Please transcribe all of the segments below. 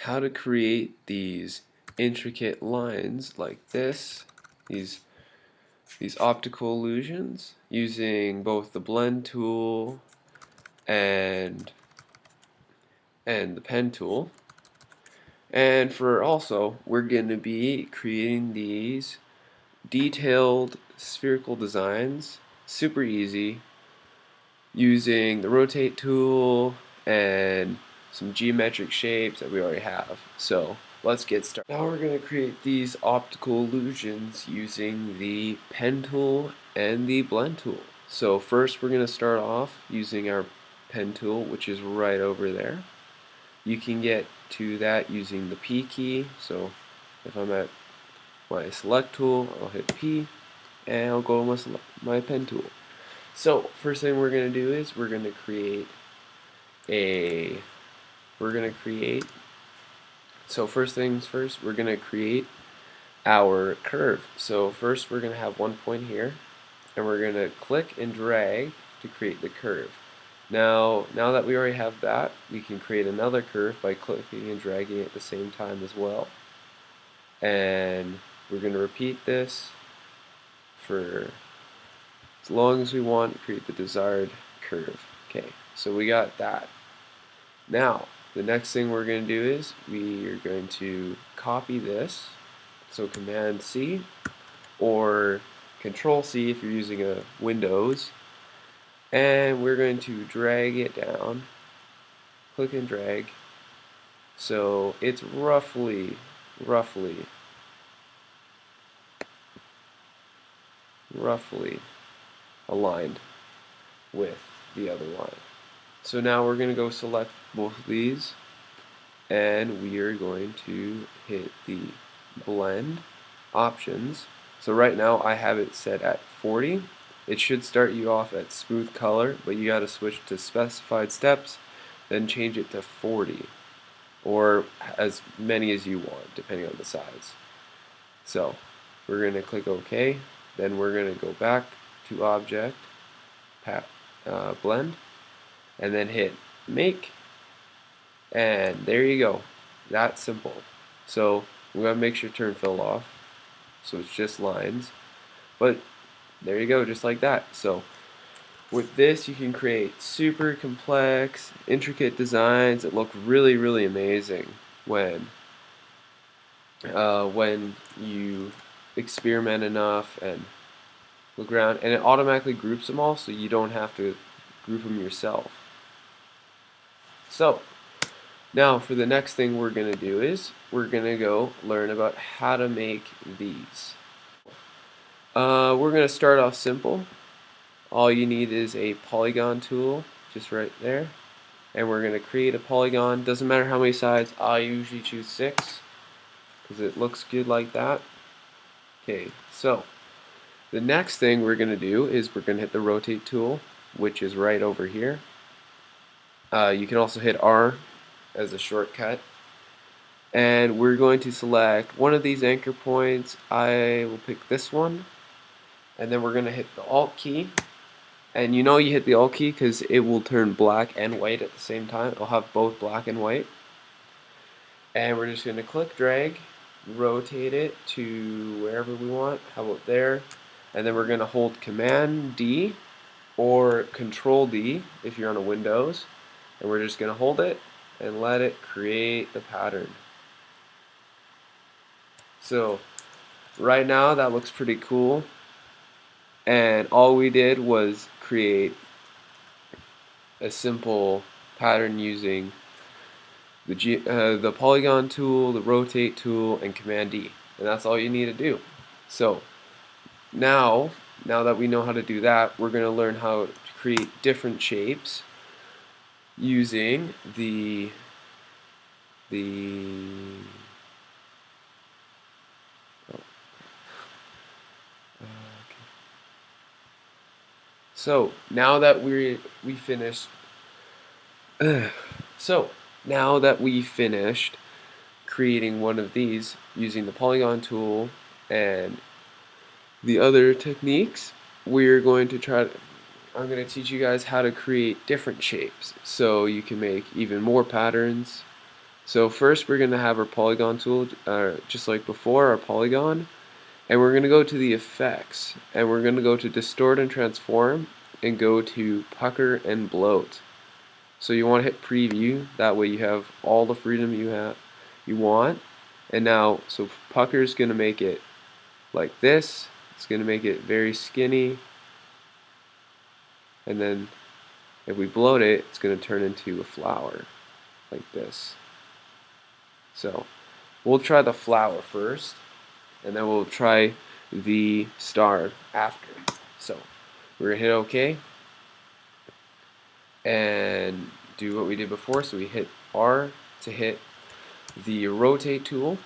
how to create these intricate lines like this, these optical illusions, using both the blend tool and the pen tool. And we're going to be creating these detailed spherical designs, super easy, using the rotate tool and some geometric shapes that we already have. So let's get started. Now we're going to create these optical illusions using the pen tool and the blend tool. So first we're going to start off using our pen tool, which is right over there. You can get to that using the P key. So if I'm at my select tool, I'll hit P and I'll go to my pen tool. So first thing we're going to do is we're going to create so first things first, we're going to create our curve. So first we're going to have one point here, and we're going to click and drag to create the curve. Now that we already have that, we can create another curve by clicking and dragging at the same time as well. And we're going to repeat this for as long as we want to create the desired curve. Okay, so we got that. Now, the next thing we're going to do is we are going to copy this. So Command C or Control C if you're using a Windows. And we're going to drag it down, click and drag, so it's roughly aligned with the other line. So now we're going to go select both of these, and we are going to hit the blend options. So right now I have it set at 40. It should start you off at smooth color, but you got to switch to specified steps, then change it to 40, or as many as you want, depending on the size. So we're going to click OK, then we're going to go back to Object, Blend, and then hit Make, and there you go. That's simple. So we gotta make sure turn fill off, so it's just lines. But there you go, just like that. So with this, you can create super complex, intricate designs that look really amazing when you experiment enough and look around, and it automatically groups them all, so you don't have to group them yourself. So now for the next thing we're going to do is we're going to go learn about how to make these. We're going to start off simple. All you need is a polygon tool, just right there. And we're going to create a polygon. Doesn't matter how many sides. I usually choose 6 because it looks good like that. Okay, so the next thing we're going to do is we're going to hit the rotate tool, which is right over here. You can also hit R as a shortcut, and we're going to select one of these anchor points. I will pick this one, and then we're going to hit the Alt key, and you know you hit the Alt key because it will turn black and white at the same time. It'll have both black and white, and we're just going to click, drag, rotate it to wherever we want. How about there? And then we're going to hold Command D or Control D if you're on a Windows, and we're just going to hold it and let it create the pattern. So right now that looks pretty cool, and all we did was create a simple pattern using the polygon tool, the rotate tool, and Command D, and that's all you need to do. So now that we know how to do that, we're going to learn how to create different shapes using the So now that we finished creating one of these using the polygon tool and the other techniques, we're going to I'm going to teach you guys how to create different shapes so you can make even more patterns So first we're going to have our polygon tool, just like before, our polygon. And we're going to go to the effects. And we're going to go to distort and transform. And go to pucker and bloat. So you want to hit preview. That way you have all the freedom you want. And now, so pucker is going to make it like this. It's going to make it very skinny. And then if we bloat it, it's going to turn into a flower like this. So we'll try the flower first, and then we'll try the star after. So we're going to hit OK and do what we did before. So we hit R to hit the rotate tool.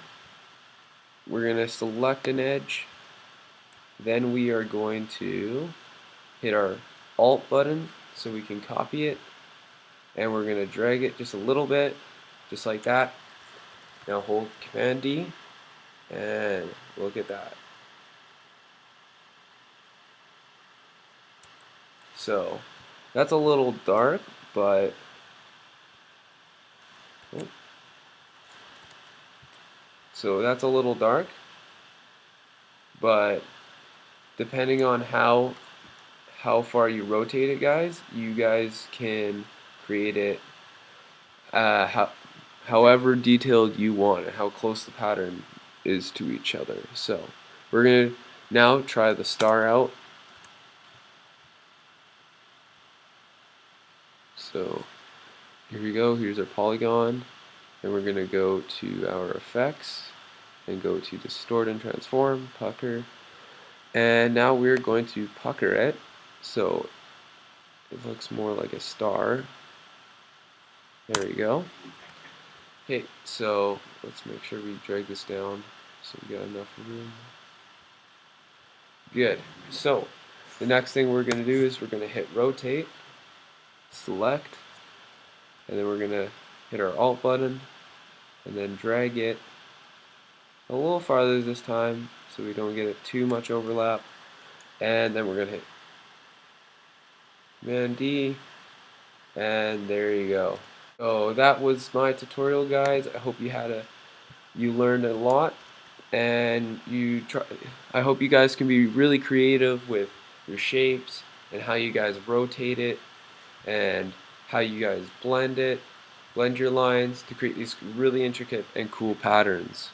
We're going to select an edge. Then we are going to hit our Alt button so we can copy it. And we're going to drag it just a little bit, just like that. Now hold Command D and look at that. So that's a little dark, but depending on how far you rotate it, guys, you guys can create it however detailed you want it, how close the pattern is to each other. So we're going to now try the star out. So here we go, here's our polygon, and we're going to go to our effects and go to distort and transform, pucker, and now we're going to pucker it so it looks more like a star. There we go. Okay, so let's make sure we drag this down so we got enough room. Good. So the next thing we're going to do is we're going to hit rotate, select, and then we're going to hit our Alt button and then drag it a little farther this time so we don't get it too much overlap. And then we're going to hit Command D, and there you go. So that was my tutorial, guys. I hope you learned a lot, and I hope you guys can be really creative with your shapes and how you guys rotate it and how you guys blend your lines to create these really intricate and cool patterns.